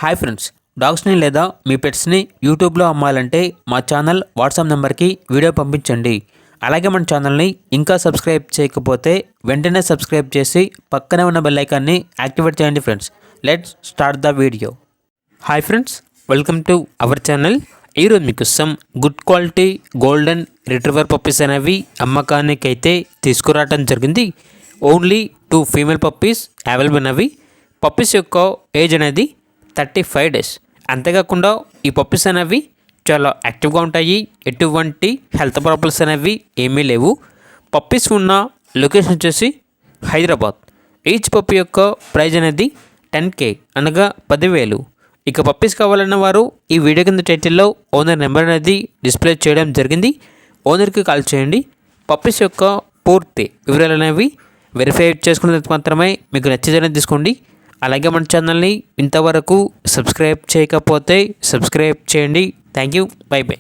Hi friends, డాగ్స్ని లేదా మీ పెట్స్ని యూట్యూబ్లో అమ్మాలంటే మా ఛానల్ వాట్సాప్ నెంబర్కి వీడియో పంపించండి. అలాగే మన ఛానల్ని ఇంకా సబ్స్క్రైబ్ చేయకపోతే వెంటనే సబ్స్క్రైబ్ చేసి పక్కనే ఉన్న బెల్ ఐకాన్ని యాక్టివేట్ చేయండి friends. Let's start the video. Hi friends, welcome to our channel. ఈరోజు మీకోసం good quality golden retriever puppies అనేవి అమ్మకానికి అయితే తీసుకురావడం జరిగింది. ఓన్లీ 2 ఫీమేల్ పప్పీస్ అవైలబుల్ అనేవి. పప్పీస్ యొక్క ఏజ్ అనేది 35 days. అంతేకాకుండా ఈ పప్పీస్ అనేవి చాలా యాక్టివ్గా ఉంటాయి. ఎటువంటి హెల్త్ ప్రాబ్లమ్స్ అనేవి ఏమీ లేవు. పప్పీస్ ఉన్న లొకేషన్ వచ్చేసి హైదరాబాద్. ఈచ్ పప్పీ యొక్క ప్రైజ్ అనేది 10K అనగా 10,000. ఇక పప్పీస్ కావాలన్న వారు ఈ వీడియో కింద టైటిల్లో ఓనర్ నెంబర్ అనేది డిస్ప్లే చేయడం జరిగింది. ఓనర్కి కాల్ చేయండి. పప్పీస్ యొక్క పూర్తి వివరాలు అనేవి వెరిఫై చేసుకున్న తర్వాత మాత్రమే మీకు నచ్చేదని తీసుకోండి. అలాగే మన ఛానల్ని ఇంతవరకు సబ్స్క్రైబ్ చేయకపోతే సబ్స్క్రైబ్ చేయండి. Thank you. By by.